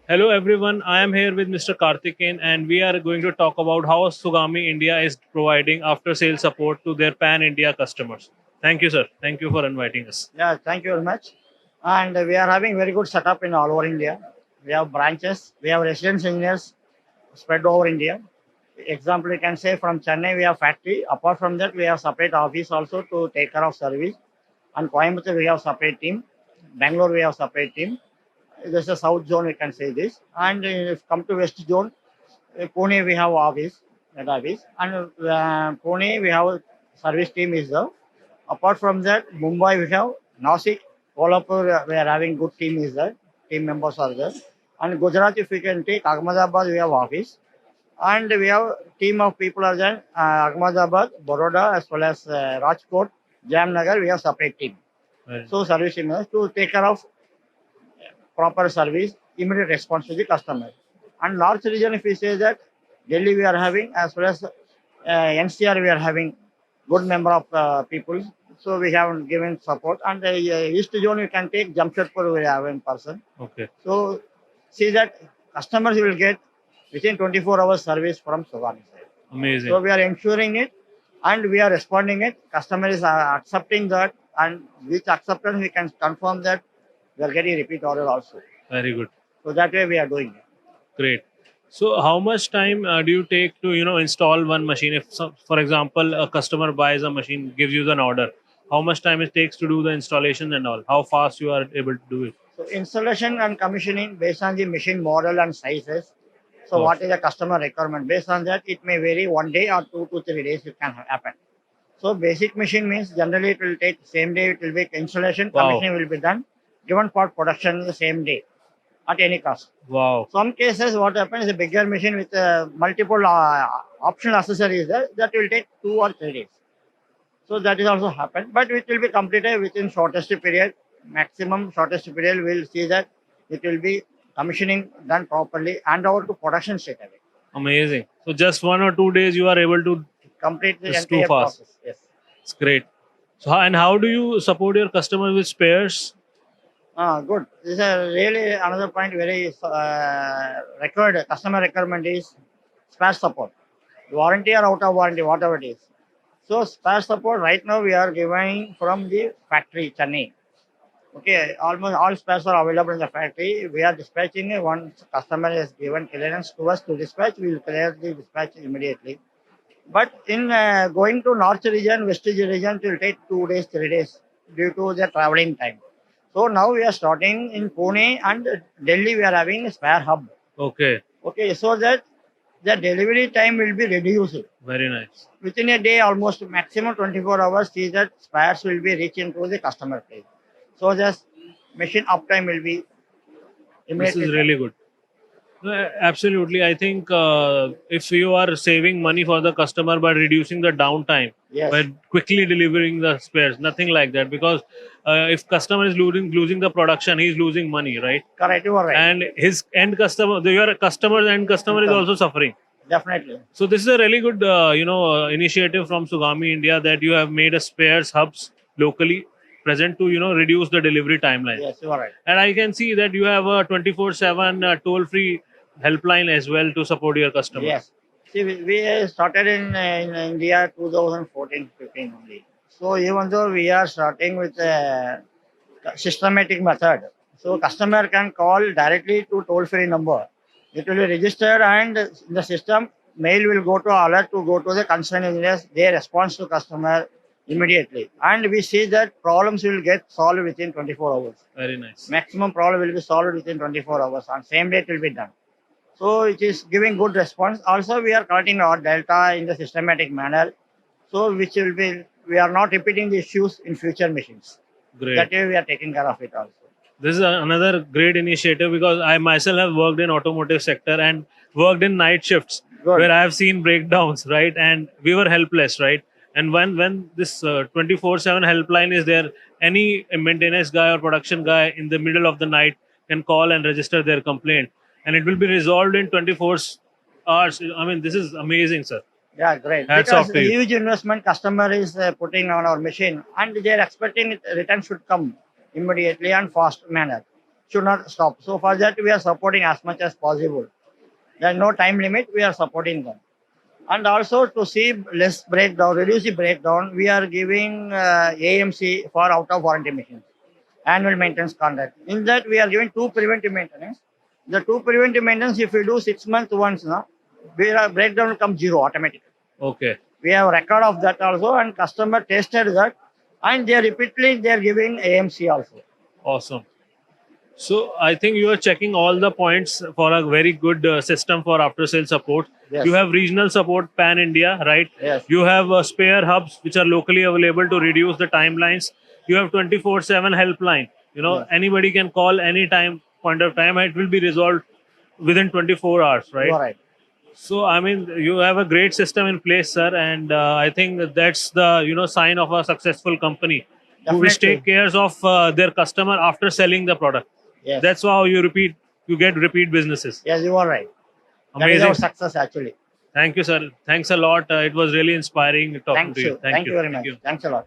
Hello everyone, I am here with Mr. Karthikeyan and we are going to talk about how Tsugami India is providing after sales support to their pan India customers. Thank you, sir. Thank you for inviting us. Yeah, thank you very much. And we are having very good setup in all over India. We have branches, we have residence engineers spread over India. Example, you can say from Chennai we have factory. Apart from that, we have separate office also to take care of service. And Coimbatore we have separate team. Bangalore we have separate team. This is a south zone, we can say this. And if come to west zone, Pune we have office, head office. And Pune we have service team is there. Apart from that, Mumbai we have Nasik, Kolhapur we are having good team is there. Team members are there. And Gujarat, if we can take Ahmedabad, we have office. And we have team of people are there. Ahmedabad, Baroda, as well as Rajkot, Jamnagar, we have separate team. Very So service team is to take care of proper service, immediate response to the customer. And North region, if we say that Delhi we are having, as well as NCR we are having good number of people. So we have given support. And the East zone you can take Jamshedpur we have in person. okay. So see that customers will get within 24 hours service from Sugami side. Amazing. So we are ensuring it and we are responding it. Customer is accepting that, and with acceptance we can confirm that we are getting repeat order also. Very good. So that way we are doing it. Great. So how much time do you take to install one machine? If for example a customer buys a machine, gives you an order, how much time it takes to do the installation and all? How fast you are able to do it? So installation and commissioning based on the machine model and sizes. So Oh, what is the customer requirement? Based on that, it may vary 1 day or 2 to 3 days. It can happen. So basic machine means generally it will take same day. It will be installation, wow, commissioning will be done. Given for production the same day at any cost. wow. Some cases what happens is a bigger machine with multiple optional accessories there, that will take 2 or 3 days. So that is also happened, but it will be completed within shortest period. Maximum shortest period will see that it will be commissioning done properly and over to production straight away. Amazing. So just 1 or 2 days you are able to. Complete the It's too entire fast. process. Yes. It's great. So and how do you support your customers with spares? Good. This is really another point very required. Customer requirement is spare support, warranty or out of warranty, whatever it is. So spare support right now we are giving from the factory Chennai. Okay, almost all spares are available in the factory. We are dispatching it. Once customer has given clearance to us to dispatch, we will clear the dispatch immediately. But in going to north region, west region, it will take 2 days, 3 days due to the traveling time. So now we are starting in Pune and Delhi. We are having a spare hub. Okay, Okay, so that the delivery time will be reduced. very nice. Within a day, almost maximum 24 hours, see that spares will be reaching to the customer place. So the machine uptime will be This immediately is done. really good. Absolutely. I think if you are saving money for the customer by reducing the downtime, Yes, by quickly delivering the spares, nothing like that. Because if customer is losing the production, he's losing money, right? correct, you are right. And his end customer, your customer end customer is Income, also suffering. definitely. So this is a really good, initiative from Sugami India that you have made a spares hubs locally present to reduce the delivery timeline. Yes, you are right. And I can see that you have a 24/7 toll-free helpline as well to support your customers. Yes. See, we started in India 2014-15 only. So even though we are starting with a systematic method, so customer can call directly to toll-free number. It will be registered and in the system, mail will go to alert to go to the concerned engineers. They respond to customer immediately. And we see that problems will get solved within 24 hours. Very nice. Maximum problem will be solved within 24 hours. On same day it will be done. So it is giving good response. Also, we are collecting our data in the systematic manner. So which will be, we are not repeating the issues in future machines. Great. That way we are taking care of it also. This is another great initiative because I myself have worked in automotive sector and worked in night shifts Good. where I have seen breakdowns, right? And we were helpless, right? And when this 24/7 helpline is there, any maintenance guy or production guy in the middle of the night can call and register their complaint, and it will be resolved in 24 hours. I mean, this is amazing, sir. Yeah, great. Hats Because off to the you. huge investment customer is putting on our machine and they are expecting it, return should come immediately and fast manner. should not stop. So for that, we are supporting as much as possible. There is no time limit. We are supporting them. And also to see less breakdown, reduce the breakdown, we are giving AMC for out of warranty machines, annual maintenance contract. In that, we are giving two preventive maintenance. The two preventive maintenance, if we do 6 months once, now, breakdown will come zero automatically. Okay. We have record of that also, and customer tasted that, and they are repeatedly they are giving AMC also. Awesome. So I think you are checking all the points for a very good system for after sales support. Yes. You have regional support pan India, right? Yes. You have spare hubs which are locally available to reduce the timelines. You have 24/7 helpline. You know, Yes. anybody can call any time, point of time. It will be resolved within 24 hours, You right? are right. So I mean, you have a great system in place, sir, and I think that's the sign of a successful company who which Definitely. take cares of their customer after selling the product. Yes. That's how you get repeat businesses. Yes, you are right. That is our Amazing. success actually. Thank you, sir. Thanks a lot. It was really inspiring talking Thank to you. you. Thank you very much. Thank you. Thanks a lot.